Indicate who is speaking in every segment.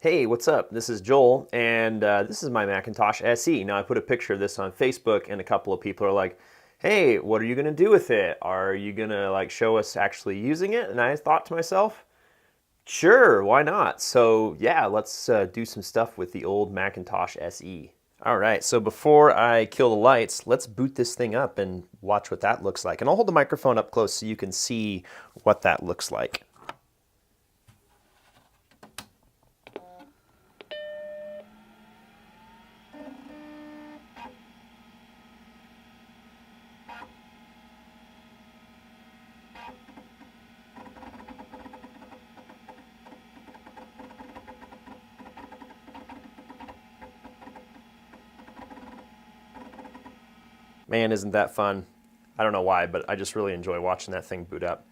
Speaker 1: Hey, what's up? This is Joel, and this is my Macintosh SE. Now, I put a picture of this on Facebook, and a couple of people are like, hey, what are you going to do with it? Are you going to like show us actually using it? And I thought to myself, sure, why not? So yeah, let's do some stuff with the old Macintosh SE. All right, so before I kill the lights, let's boot this thing up and watch what that looks like. And I'll hold the microphone up close so you can see what that looks like. Man, isn't that fun? I don't know why, but I just really enjoy watching that thing boot up.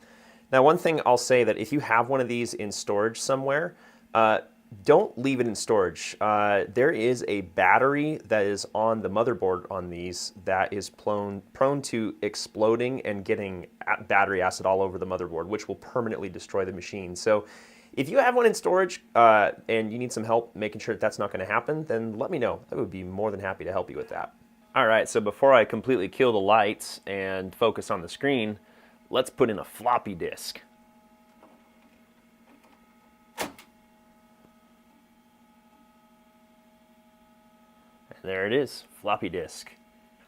Speaker 1: Now, one thing I'll say that if you have one of these in storage somewhere, don't leave it in storage. There is a battery that is on the motherboard on these that is prone to exploding and getting battery acid all over the motherboard, which will permanently destroy the machine. So if you have one in storage and you need some help making sure that that's not going to happen, then let me know. I would be more than happy to help you with that. All right, so before I completely kill the lights and focus on the screen, let's put in a floppy disk. And there it is, floppy disk.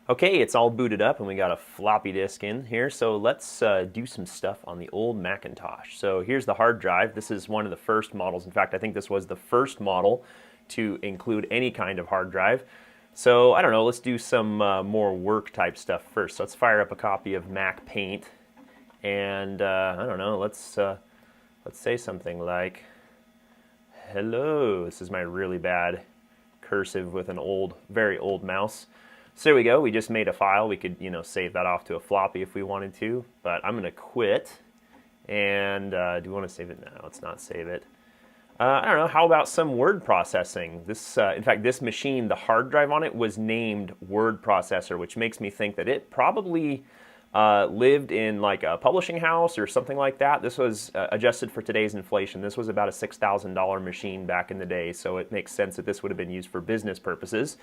Speaker 1: Okay, it's all booted up and we got a floppy disk in here, so let's do some stuff on the old Macintosh. So here's the hard drive. This is one of the first models. In fact, I think this was the first model to include any kind of hard drive. So I don't know, let's do some more work type stuff first. So let's fire up a copy of MacPaint, and I don't know, let's say something like, hello. This is my really bad cursive with an old, very old mouse. So there we go, we just made a file. We could, save that off to a floppy if we wanted to, but I'm gonna quit. And do we want to save it? No, let's not save it. I don't know, how about some word processing? This, in fact, this machine, the hard drive on it was named word processor, which makes me think that it probably lived in like a publishing house or something like that. This was adjusted for today's inflation. This was about a $6,000 machine back in the day, so it makes sense that this would have been used for business purposes.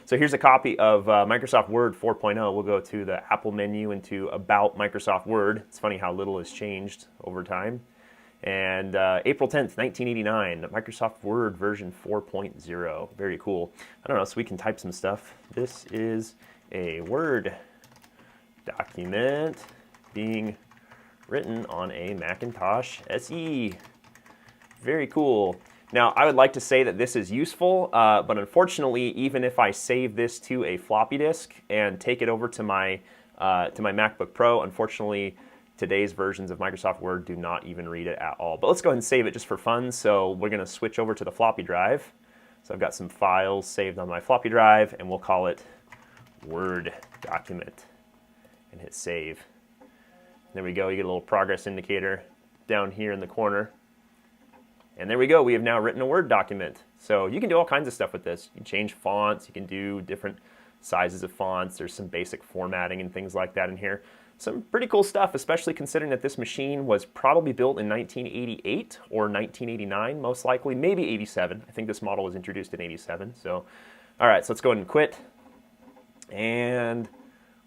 Speaker 1: So here's a copy of Microsoft Word 4.0. We'll go to the Apple menu and to About Microsoft Word. It's funny how little has changed over time. And April 10th, 1989, Microsoft Word version 4.0. Very cool. I don't know, so we can type some stuff. This is a Word document being written on a Macintosh SE. Very cool. Now, I would like to say that this is useful, but unfortunately, even if I save this to a floppy disk and take it over to my MacBook Pro, unfortunately, today's versions of Microsoft Word do not even read it at all. But let's go ahead and save it just for fun. So we're going to switch over to the floppy drive. So I've got some files saved on my floppy drive, and we'll call it Word document and hit save. There we go. You get a little progress indicator down here in the corner. And there we go. We have now written a Word document. So you can do all kinds of stuff with this. You can change fonts. You can do different sizes of fonts. There's some basic formatting and things like that in here. Some pretty cool stuff, especially considering that this machine was probably built in 1988 or 1989, most likely, maybe 87. I think this model was introduced in 87. So, all right, so let's go ahead and quit. And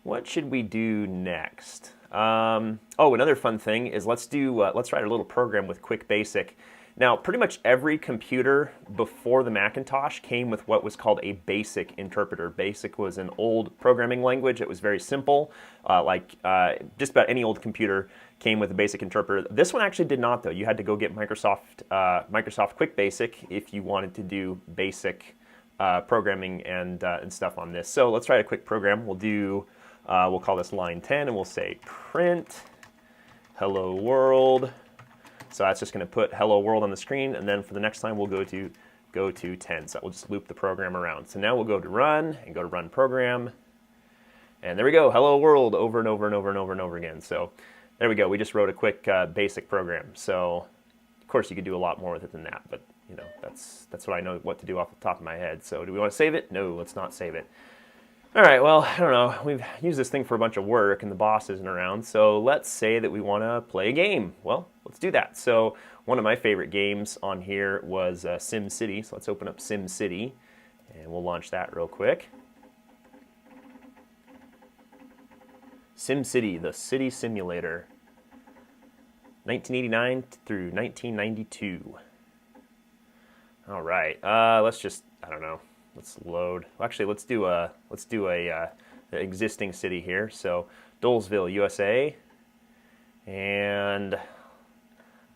Speaker 1: what should we do next? Oh, another fun thing is let's write a little program with Quick Basic. Now, pretty much every computer before the Macintosh came with what was called a BASIC interpreter. BASIC was an old programming language. It was very simple. Just about any old computer came with a BASIC interpreter. This one actually did not, though. You had to go get Microsoft Quick Basic if you wanted to do basic programming and stuff on this. So let's write a quick program. We'll call this line 10, and we'll say print hello world. So that's just going to put hello world on the screen, and then for the next time we'll go to 10. So we'll just loop the program around. So now we'll go to run and go to run program. And there we go, hello world, over and over and over and over and over again. So there we go, we just wrote a quick basic program. So of course you could do a lot more with it than that, but that's what I know what to do off the top of my head. So do we want to save it? No, let's not save it. All right, well, I don't know. We've used this thing for a bunch of work and the boss isn't around, so let's say that we want to play a game. Well, let's do that. So one of my favorite games on here was Sim City, so let's open up Sim City and we'll launch that real quick. Sim City, the city simulator, 1989 through 1992. All right, let's just, I don't know. Let's load. Actually, let's do a existing city here. So Dolesville, USA, and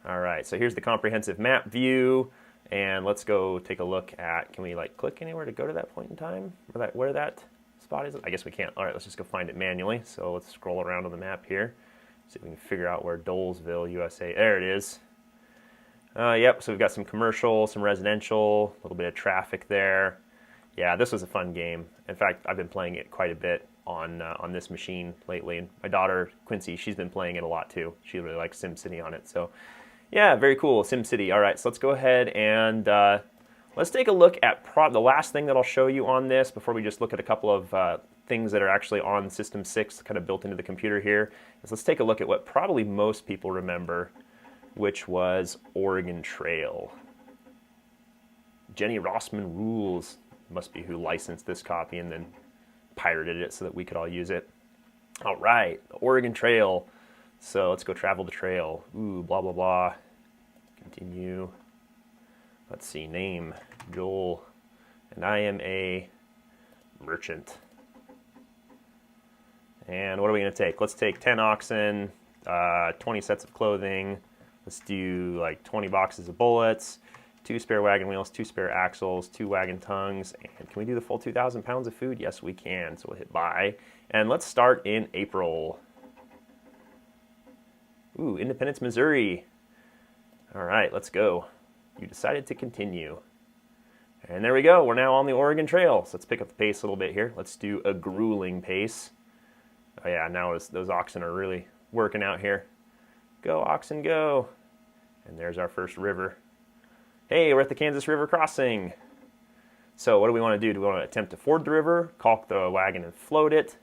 Speaker 1: all right. So here's the comprehensive map view, and let's go take a look at. Can we like click anywhere to go to that point in time? Where that spot is? I guess we can't. All right, let's just go find it manually. So let's scroll around on the map here, see if we can figure out where Dolesville, USA. There it is. Yep. So we've got some commercial, some residential, a little bit of traffic there. Yeah, this was a fun game. In fact, I've been playing it quite a bit on this machine lately. And my daughter, Quincy, she's been playing it a lot too. She really likes SimCity on it. So yeah, very cool, SimCity. All right, so let's go ahead and let's take a look at the last thing that I'll show you on this before we just look at a couple of things that are actually on System 6 kind of built into the computer here. Is let's take a look at what probably most people remember, which was Oregon Trail. Jenny Rossman rules. Must be who licensed this copy and then pirated it so that we could all use it. All right, the Oregon Trail. So let's go travel the trail. Ooh, blah, blah, blah. Continue. Let's see, name, Joel. And I am a merchant. And what are we going to take? Let's take 10 oxen, 20 sets of clothing. Let's do like 20 boxes of bullets. 2 spare wagon wheels, 2 spare axles, 2 wagon tongues, and can we do the full 2,000 pounds of food? Yes, we can. So we'll hit buy, and let's start in April. Ooh, Independence, Missouri. All right, let's go. You decided to continue. And there we go. We're now on the Oregon Trail. So let's pick up the pace a little bit here. Let's do a grueling pace. Oh yeah, now those oxen are really working out here. Go, oxen, go. And there's our first river. Hey, we're at the Kansas River crossing. So what do we want to do? Do we want to attempt to ford the river, caulk the wagon and float it?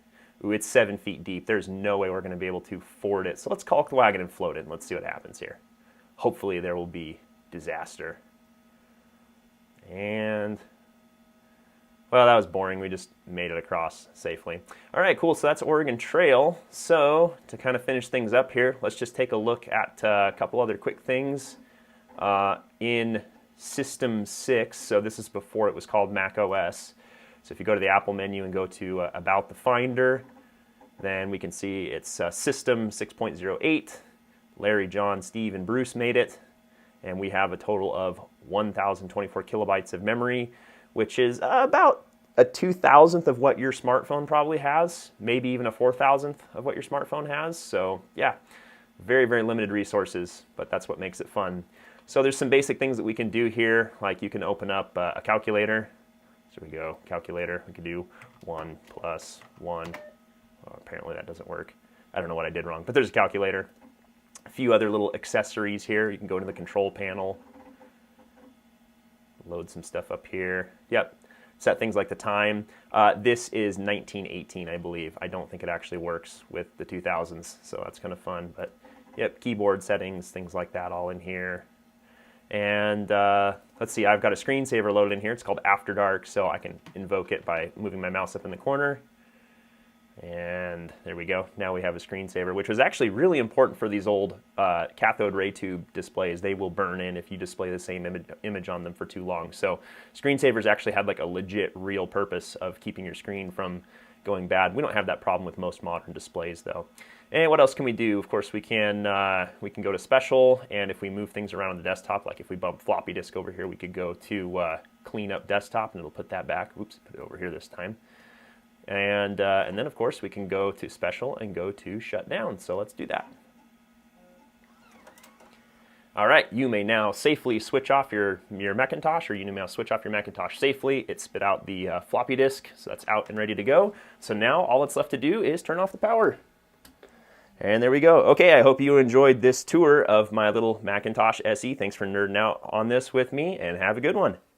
Speaker 1: Ooh, it's 7 feet deep. There's no way we're going to be able to ford it. So let's caulk the wagon and float it, and let's see what happens here. Hopefully there will be disaster. And, well, that was boring. We just made it across safely. All right, cool. So that's Oregon Trail. So to kind of finish things up here, let's just take a look at a couple other quick things in System 6, so this is before it was called Mac OS. So if you go to the Apple menu and go to About the Finder, then we can see it's System 6.08. Larry, John, Steve, and Bruce made it, and we have a total of 1,024 kilobytes of memory, which is about a 2,000th of what your smartphone probably has, maybe even a 4,000th of what your smartphone has. So yeah, very, very limited resources, but that's what makes it fun. So there's some basic things that we can do here, like you can open up a calculator. So we go, calculator, we can do 1 plus 1. Oh, apparently that doesn't work. I don't know what I did wrong, but there's a calculator. A few other little accessories here. You can go to the control panel, load some stuff up here. Yep, set things like the time. This is 1918, I believe. I don't think it actually works with the 2000s, so that's kind of fun. But yep, keyboard settings, things like that all in here. And let's see, I've got a screensaver loaded in here. It's called After Dark, so I can invoke it by moving my mouse up in the corner. And there we go. Now we have a screensaver, which was actually really important for these old cathode ray tube displays. They will burn in if you display the same image on them for too long. So screensavers actually had like a legit real purpose of keeping your screen from going bad. We don't have that problem with most modern displays though. And what else can we do? Of course, we can go to special, and if we move things around on the desktop, like if we bump floppy disk over here, we could go to clean up desktop, and it'll put that back. Oops, put it over here this time. And then, of course, we can go to special and go to shut down. So let's do that. All right, you may now safely switch off your Macintosh, or you may now switch off your Macintosh safely. It spit out the floppy disk, so that's out and ready to go. So now all that's left to do is turn off the power. And there we go. Okay, I hope you enjoyed this tour of my little Macintosh SE. Thanks for nerding out on this with me, and have a good one.